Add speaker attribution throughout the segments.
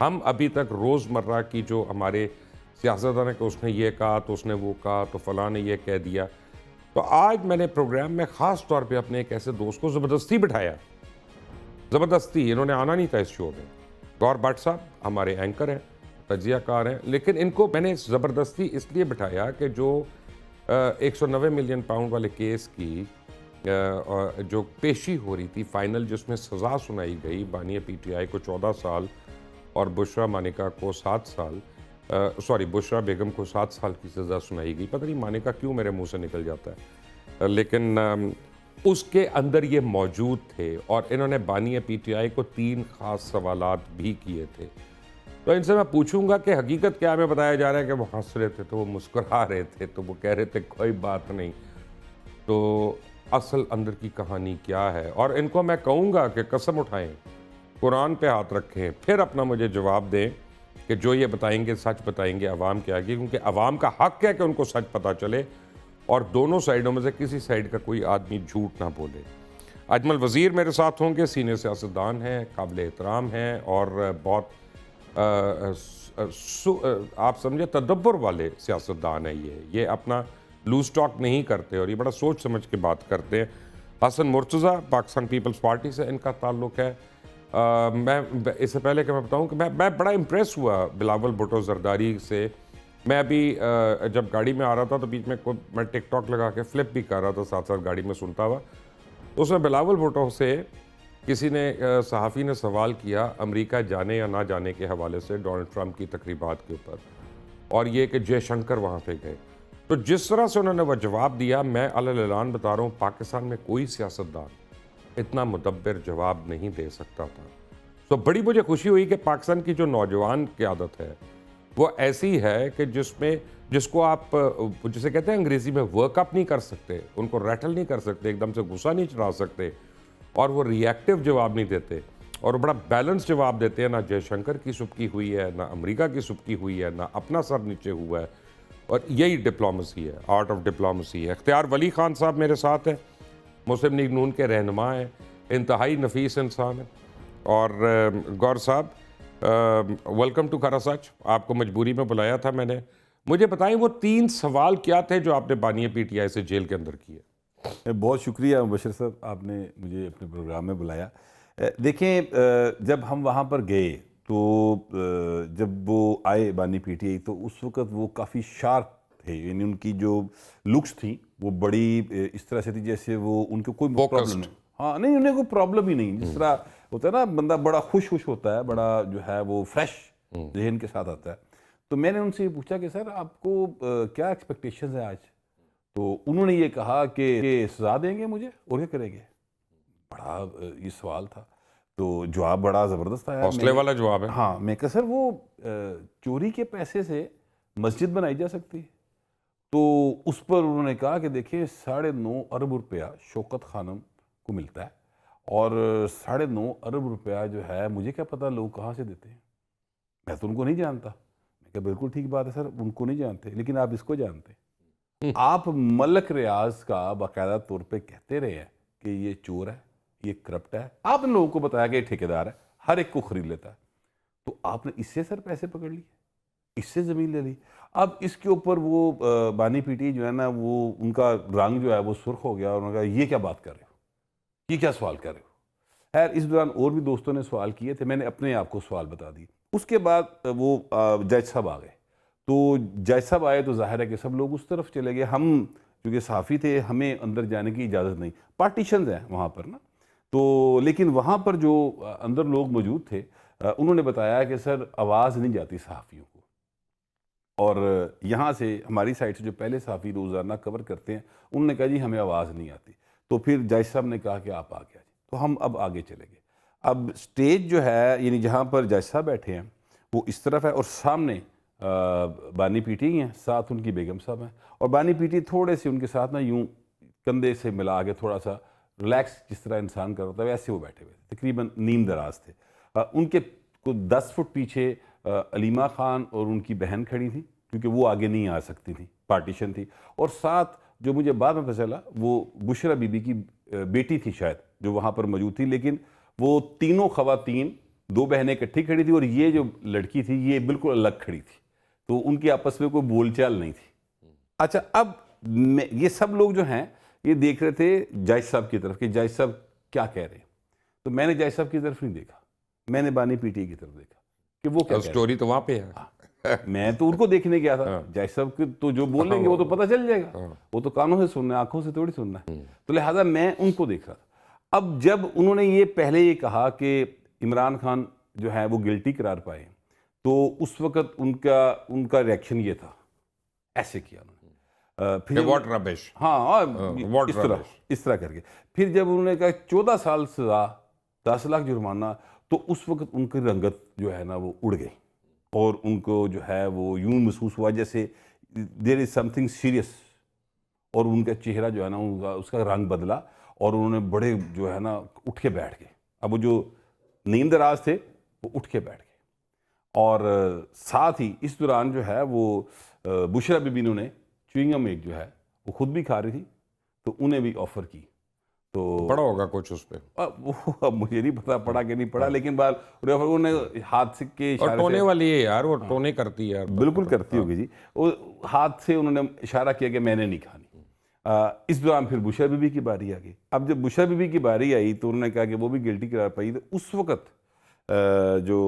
Speaker 1: हम अभी तक रोज़मर्रा की जो हमारे सियासतदान है कि उसने ये कहा तो उसने वो कहा तो फलां ने ये कह दिया। तो आज मैंने प्रोग्राम में ख़ास तौर पे अपने एक ऐसे दोस्त को ज़बरदस्ती बिठाया। ज़बरदस्ती, इन्होंने आना नहीं था इस शो में। गौर भट्ट साहब हमारे एंकर हैं, तज्ज़ियाकार हैं, लेकिन इनको मैंने ज़बरदस्ती इसलिए बिठाया कि जो 190 मिलियन पाउंड वाले केस की जो पेशी हो रही थी फाइनल, जिसमें सज़ा सुनाई गई बानिया पीटीआई को 14 साल और बुशरा मानिका को 7 साल, सॉरी बुशरा बेगम को 7 साल की सज़ा सुनाई गई। पता नहीं मानिका क्यों मेरे मुंह से निकल जाता है। लेकिन उसके अंदर ये मौजूद थे और इन्होंने बानिया पीटीआई को 3 ख़ास सवालात भी किए थे। तो इनसे मैं पूछूंगा कि हकीकत क्या है। हमें बताया जा रहा है कि वो हंस रहे थे, तो वो मुस्कुरा रहे थे, तो वो कह रहे थे कोई बात नहीं। तो असल अंदर की कहानी क्या है, और इनको मैं कहूँगा कि कसम उठाएं, कुरान पे हाथ रखें, फिर अपना मुझे जवाब दें कि जो ये बताएंगे सच बताएंगे अवाम के आगे, क्योंकि अवाम का हक है कि उनको सच पता चले और दोनों साइडों में से किसी साइड का कोई आदमी झूठ ना बोले। अजमल वज़ीर मेरे साथ होंगे, सीनियर सियासतदान हैं, काबिल एहतराम हैं और बहुत आप समझे तदब्बर वाले सियासतदान हैं। ये अपना लूज टॉक नहीं करते और ये बड़ा सोच समझ के बात करते हैं। हसन मुर्तज़ा पाकिस्तान पीपल्स पार्टी से इनका ताल्लुक़ है। मैं इससे पहले कि मैं बताऊं कि मैं बड़ा इम्प्रेस हुआ बिलावल भुट्टो ज़रदारी से। मैं अभी जब गाड़ी में आ रहा था तो बीच में मैं टिकटॉक लगा के फ्लिप भी कर रहा था, साथ साथ गाड़ी में सुनता हुआ। तो उसमें बिलावल भुट्टो से किसी ने सहाफ़ी ने सवाल किया अमेरिका जाने या ना जाने के हवाले से डोनाल्ड ट्रंप की तकरीबात के ऊपर, और ये कि जयशंकर वहाँ पे गए। तो जिस तरह से उन्होंने वह जवाब दिया, मैं अलल ऐलान बता रहा हूँ, पाकिस्तान में कोई सियासतदान इतना मुदब्बिर जवाब नहीं दे सकता था। तो बड़ी मुझे खुशी हुई कि पाकिस्तान की जो नौजवान क़यादत है वो ऐसी है कि जिसको आप जिसे कहते हैं अंग्रेज़ी में वर्कअप नहीं कर सकते, उनको रैटल नहीं कर सकते, एकदम से गुस्सा नहीं चढ़ा सकते, और वो रिएक्टिव जवाब नहीं देते और बड़ा बैलेंस जवाब देते हैं। ना जयशंकर की सुबकी हुई है, ना अमेरिका की सुबकी हुई है, ना अपना सर नीचे हुआ है, और यही डिप्लोमेसी है, आर्ट ऑफ डिप्लोमेसी है। इख्तियार वली खान साहब मेरे साथ हैं, मुस्लिम लीग नून के रहनुमा हैं, इंतहाई नफीस इंसान हैं। और गौर साहब, वेलकम टू खरा सच। आपको मजबूरी में बुलाया था मैंने। मुझे बताएं वो 3 सवाल क्या थे जो आपने बानिया पीटीआई से जेल के अंदर किए?
Speaker 2: बहुत शुक्रिया मुबशर साहब, आपने मुझे अपने प्रोग्राम में बुलाया। देखें, जब हम वहाँ पर गए तो जब वो आए बानी पीटीआई, तो उस वक़्त वो काफ़ी शार्प थे, यानी उनकी जो लुक्स थी वो बड़ी इस तरह से थी जैसे वो उनको कोई प्रॉब्लम
Speaker 1: फोकस्ड।
Speaker 2: नहीं। हाँ, नहीं, उन्हें कोई प्रॉब्लम ही नहीं। जिस तरह होता है ना, बंदा बड़ा खुश होता है, बड़ा जो है वो फ्रेश ज़हन के साथ आता है। तो मैंने उनसे ये पूछा कि सर आपको क्या एक्सपेक्टेशंस है आज? तो उन्होंने ये कहा कि सज़ा देंगे मुझे और क्या करेंगे? बड़ा ये सवाल था। तो जवाब बड़ा ज़बरदस्त आया।
Speaker 1: हौसले वाला जवाब है।
Speaker 2: हाँ, मैं कहा सर वो चोरी के पैसे से मस्जिद बनाई जा सकती है? तो उस पर उन्होंने कहा कि देखिए 9.5 अरब रुपया शौकत खानम को मिलता है और 9.5 अरब रुपया जो है मुझे क्या पता लोग कहाँ से देते हैं, मैं तो उनको नहीं जानता। मैं कहा बिल्कुल ठीक बात है सर, उनको नहीं जानते, लेकिन आप इसको जानते हैं। आप मलक रियाज का बाकायदा तौर पे कहते रहे हैं कि ये चोर है, ये करप्ट है। आपने लोगों को बताया कि ये ठेकेदार है, हर एक को खरीद लेता है। तो आपने इससे सर पैसे पकड़ लिए, इससे ज़मीन ले ली। अब इसके ऊपर वो बानी पीटी जो है ना, वो उनका रंग जो है वो सुर्ख हो गया और उन्होंने कहा ये क्या बात कर रहे हो, ये क्या सवाल कर रहे हो। खैर इस दौरान और भी दोस्तों ने सवाल किए थे, मैंने अपने आप को सवाल बता दिए। उसके बाद वो जज साहब आ गए। तो जज साहब आए तो जाहिर है कि सब लोग उस तरफ चले गए। हम क्योंकि साफ़ी थे, हमें अंदर जाने की इजाज़त नहीं, पार्टीशंस हैं वहाँ पर ना। तो लेकिन वहाँ पर जो अंदर लोग मौजूद थे, उन्होंने बताया कि सर आवाज़ नहीं जाती सहाफ़ियों को, और यहाँ से हमारी साइड से जो पहले सहाफ़ी रोज़ाना कवर करते हैं, उन्होंने कहा जी हमें आवाज़ नहीं आती। तो फिर जज साहब ने कहा कि आप आगे आ जाए, तो हम अब आगे चले गए। अब स्टेज जो है, यानी जहाँ पर जज साहब बैठे हैं वो इस तरफ है और सामने बानी पीटी हैं, साथ उनकी बेगम साहब हैं, और बानी पीटी थोड़े से उनके साथ ना यूं कंधे से मिला के थोड़ा सा रिलैक्स जिस तरह इंसान कर होता है वैसे वो बैठे हुए थे, तकरीबन नीम दराज थे। उनके को 10 फुट पीछे अलीमा खान और उनकी बहन खड़ी थी, क्योंकि वो आगे नहीं आ सकती थी, पार्टीशन थी। और साथ जो मुझे बाद में पता चला वो बुशरा बीबी की बेटी थी शायद, जो वहाँ पर मौजूद थी। लेकिन वो तीनों ख़वातीन दो बहनें इकट्ठी खड़ी थी और ये जो लड़की थी ये बिल्कुल अलग खड़ी थी, तो उनकी आपस में कोई बोलचाल नहीं थी। अच्छा, अब ये सब लोग जो हैं ये देख रहे थे जज साहब की तरफ कि जज साहब क्या कह रहे हैं। तो मैंने जज साहब की तरफ नहीं देखा, मैंने बानी पीटीआई की तरफ देखा कि वो क्या कह रहे हैं।
Speaker 1: स्टोरी तो वहाँ पे है।
Speaker 2: मैं तो उनको देखने गया था। जज साहब के तो जो बोलेंगे वो तो पता चल जाएगा, वो तो कानों से सुनना है, आंखों से थोड़ी सुनना है। तो लिहाजा मैं उनको देख रहा था। अब जब उन्होंने ये पहले ये कहा कि इमरान खान जो है वो गिल्टी करार पाए, तो उस वक्त उनका रिएक्शन ये था, ऐसे किया उन्होंने। फिर
Speaker 1: व्हाट रबिश।
Speaker 2: हाँ,
Speaker 1: what
Speaker 2: इस तरह करके फिर जब उन्होंने कहा 14 साल सजा, 10 लाख जुर्माना, तो उस वक्त उनकी रंगत जो है ना वो उड़ गई और उनको जो है वो यूं महसूस हुआ जैसे देयर इज समथिंग सीरियस, और उनका चेहरा जो है ना उसका रंग बदला और उन्होंने बड़े जो है ना उठ के बैठ गए। अब वो जो नींद दराज थे वो उठ के बैठ गए। और साथ ही इस दौरान जो है वो बुशरा बीबी ने च्युइंगम एक जो है वो खुद भी खा रही थी, तो उन्हें भी ऑफर की। तो
Speaker 1: पड़ा होगा कुछ उस पे,
Speaker 2: अब मुझे नहीं पता पड़ा कि नहीं पड़ा, लेकिन बार उन्होंने हाथ से के
Speaker 1: और
Speaker 2: इशारे
Speaker 1: टोने
Speaker 2: से,
Speaker 1: वाली है यार, वो टोने करती है यार।
Speaker 2: बिल्कुल करती होगी जी, वो हाथ से उन्होंने इशारा किया कि मैंने नहीं खानी। इस दौरान फिर बुशरा बीबी की बारी आ गई। अब जब बुशरा बीबी की बारी आई तो उन्होंने कहा कि वो भी गिल्टी करार पाई। तो उस वक्त जो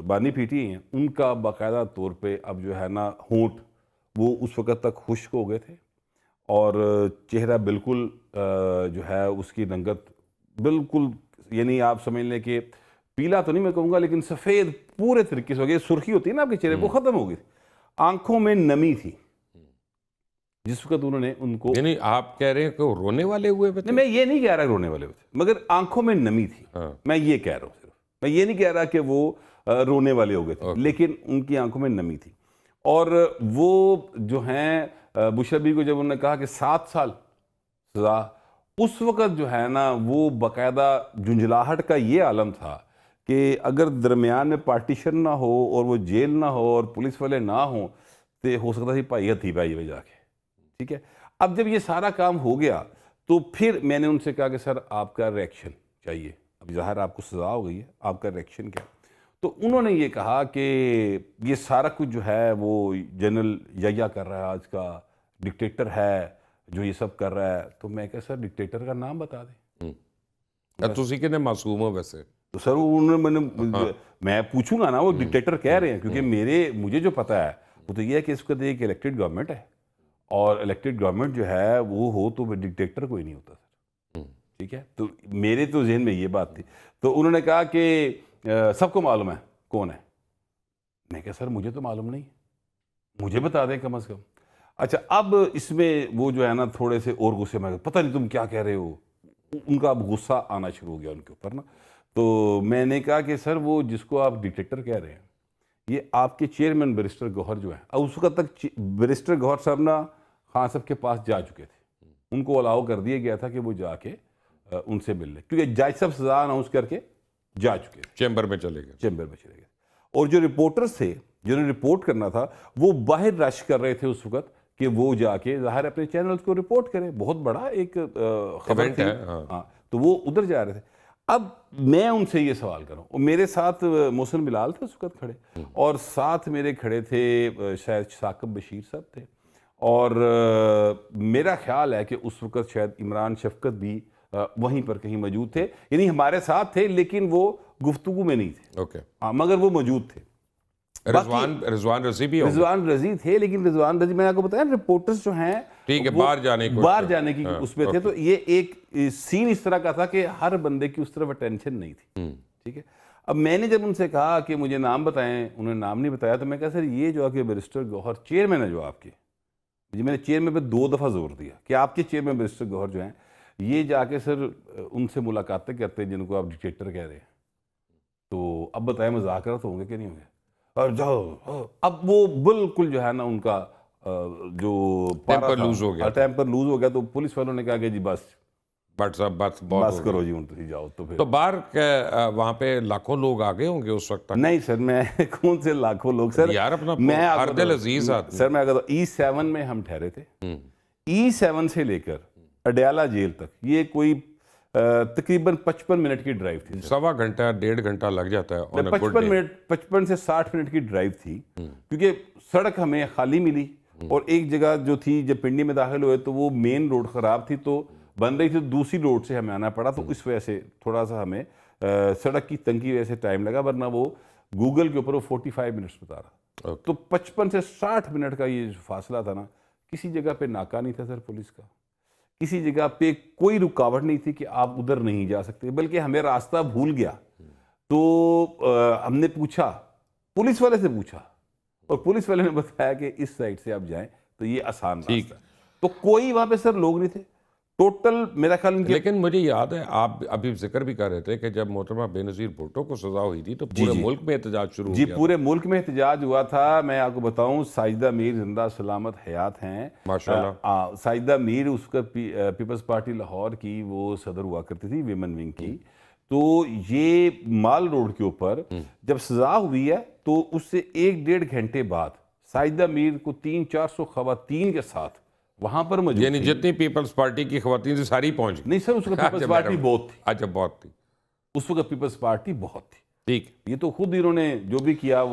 Speaker 2: बानी पीटी हैं उनका बाकायदा तौर पे अब जो है ना होंठ वो उस वक्त तक खुश्क हो गए थे और चेहरा बिल्कुल जो है उसकी रंगत बिल्कुल, यानी आप समझ लें कि पीला तो नहीं मैं कहूँगा, लेकिन सफ़ेद पूरे तरीके से हो गई। सुर्खी होती है ना आपके चेहरे, वो ख़त्म हो गई। आंखों में नमी थी जिस वक्त उन्होंने उनको,
Speaker 1: यानी आप कह रहे हैं कि वो रोने वाले हुए थे?
Speaker 2: नहीं, मैं ये नहीं कह रहा रोने वाले थे, मगर आंखों में नमी थी। मैं ये कह रहा हूँ, सिर्फ मैं ये नहीं कह रहा कि वो रोने वाले हो गए थे, लेकिन उनकी आंखों में नमी थी। और वो जो हैं बुशरा बीबी को जब उन्होंने कहा कि 7 साल सजा, उस वक्त जो है ना वो बाकायदा झुंझलाहट का ये आलम था कि अगर दरमियान में पार्टीशन ना हो और वो जेल ना हो और पुलिस वाले ना हो तो हो सकता थी भाई हथी भाई में जाके, ठीक है। अब जब ये सारा काम हो गया तो फिर मैंने उनसे कहा कि सर आपका रिएक्शन चाहिए, अब ज़ाहिर आपको सजा हो गई है, आपका रिएक्शन क्या? तो उन्होंने ये कहा कि ये सारा कुछ जो है वो जनरल यया कर रहा है, आज का डिक्टेटर है जो ये सब कर रहा है। तो मैं कहा सर डिक्टेटर का नाम बता दें।
Speaker 1: तुसी कितने मासूम हो वैसे?
Speaker 2: तो सर उन्होंने मैं पूछूंगा ना वो डिक्टेटर कह रहे हैं, क्योंकि मुझे जो पता है वो तो ये है कि इस वक्त एक इलेक्टेड गवर्नमेंट है और इलेक्टेड गवर्नमेंट जो है वो हो तो डिक्टेटर कोई नहीं होता सर, ठीक है। तो मेरे तो जहन में ये बात थी। तो उन्होंने कहा कि सबको मालूम है कौन है। मैं कहा सर मुझे तो मालूम नहीं, मुझे बता दें कम से कम। अच्छा, अब इसमें वो जो है ना थोड़े से और गुस्से में, पता नहीं तुम क्या कह रहे हो, उनका अब गुस्सा आना शुरू हो गया उनके ऊपर ना। तो मैंने कहा कि सर वो जिसको आप डिक्टेटर कह रहे हैं ये आपके चेयरमैन बैरिस्टर गौहर जो है, अब उस वक्त तक बैरिस्टर गौहर साहब ना खान साहब के पास जा चुके थे, उनको अलाउ कर दिया गया था कि वो जाके उनसे मिल ले, क्योंकि जज साहब सजा अनाउंस करके जा चुके थे,
Speaker 1: चैम्बर में चले गए।
Speaker 2: और जो रिपोर्टर्स थे जिन्होंने रिपोर्ट करना था वो बाहर रश कर रहे थे उस वक्त कि वो जाके ज़ाहिर अपने चैनल्स को रिपोर्ट करें, बहुत बड़ा एक खबर थी। हाँ, तो वो उधर जा रहे थे। अब मैं उनसे ये सवाल करूं, और मेरे साथ मोहसिन बिलाल थे उस वक्त खड़े, और साथ मेरे खड़े थे शायद साकिब बशीर साहब थे, और मेरा ख्याल है कि उस वक्त शायद इमरान शफकत भी वहीं पर कहीं मौजूद थे, यानी हमारे साथ थे लेकिन वो गुफ्तगू में नहीं थे।
Speaker 1: ओके।
Speaker 2: हाँ, मगर वो मौजूद थे।
Speaker 1: रिजवान रजी भी होंगे।
Speaker 2: रिजवान रजी थे, लेकिन रिजवान रजी मैंने आपको बताया रिपोर्टर्स जो हैं
Speaker 1: ठीक है बाहर जाने की
Speaker 2: उसमें थे। तो ये एक सीन इस तरह का था कि हर बंदे की उस तरफ अटेंशन नहीं थी, ठीक है। अब मैंने जब उनसे कहा कि मुझे नाम बताएं, उन्होंने नाम नहीं बताया। तो मैं कहा सर ये जो आपके बैरिस्टर गौहर चेयरमैन है जो आपके, जी मैंने चेयरमैन पे 2 दफ़ा जोर दिया कि आपके चेयरमैन बैरिस्टर गौहर जो हैं ये जाके सर उनसे मुलाकातें करते हैं जिनको आप डिक्टेटर कह रहे हैं। तो अब बताएं मुज़ाकरा तो होंगे कि नहीं होंगे, और जाओ। अब वो बिल्कुल जो है ना उनका जो
Speaker 1: टेम्पर लूज हो गया,
Speaker 2: टेम्पर लूज हो गया। तो पुलिस वालों ने कहा कि जी बस
Speaker 1: बस
Speaker 2: करो जी, तुम जाओ। तो फिर
Speaker 1: तो बाहर वहाँ पे लाखों लोग आ गए होंगे उस वक्त तक?
Speaker 2: नहीं सर, मैं कौन से लाखों लोग सर,
Speaker 1: यार अपना
Speaker 2: मैं
Speaker 1: हर दिल अजीज आदमी।
Speaker 2: सर मैं अगर E7 में हम ठहरे थे, E7 से लेकर अडयाला जेल तक ये कोई तकरीबन 55 मिनट की ड्राइव थी।
Speaker 1: सवा घंटा 1.5 घंटा लग जाता है on a good
Speaker 2: 55
Speaker 1: day।
Speaker 2: Minute 55 से 60 मिनट की ड्राइव थी, क्योंकि सड़क हमें खाली मिली और एक जगह जो थी जब पिंडी में दाखिल हुए तो वो मेन रोड खराब थी, तो बन रही थी, तो दूसरी रोड से हमें आना पड़ा, तो इस वजह से थोड़ा सा हमें सड़क की तंगी की वजह से टाइम लगा, वरना वो गूगल के ऊपर वो 45 मिनट्स बता रहा। तो 55 से 60 मिनट का ये जो फासला था ना, किसी जगह पे नाका नहीं था सर पुलिस का, किसी जगह पे कोई रुकावट नहीं थी कि आप उधर नहीं जा सकते, बल्कि हमें रास्ता भूल गया तो हमने पूछा, पुलिस वाले से पूछा, और पुलिस वाले ने बताया कि इस साइड से आप जाएं तो ये आसान रास्ता है। तो कोई वहां पे सर लोग नहीं थे टोटल, मेरा ख्याल इनके।
Speaker 1: लेकिन मुझे याद है आप अभी जिक्र भी कर रहे थे कि जब मोहतरमा बेनज़ीर भुट्टो को सजा हुई थी तो पूरे मुल्क में एहतजाज शुरू हो
Speaker 2: जी,
Speaker 1: गया।
Speaker 2: पूरे मुल्क में एहतजाज हुआ था। मैं आपको बताऊं, साजिदा मीर जिंदा सलामत हयात हैं
Speaker 1: माशाल्लाह।
Speaker 2: साजिदा मीर उसका पीपल्स पार्टी लाहौर की वो सदर हुआ करती थी, विमेन विंग की। तो ये माल रोड के ऊपर जब सजा हुई है तो उससे 1-1.5 घंटे बाद साजिदा मीर को 300-400 खवातीन के साथ वहां पर मौजूद
Speaker 1: यानी जितनी पीपल्स पार्टी की खवातीन से सारी पहुंच गई।
Speaker 2: नहीं सर, उसका पीपल्स पार्टी बहुत थी,
Speaker 1: अच्छा बहुत थी
Speaker 2: उस वक्त पीपल्स पार्टी बहुत थी।
Speaker 1: ठीक।
Speaker 2: ये तो खुद इन्होंने जो भी किया वो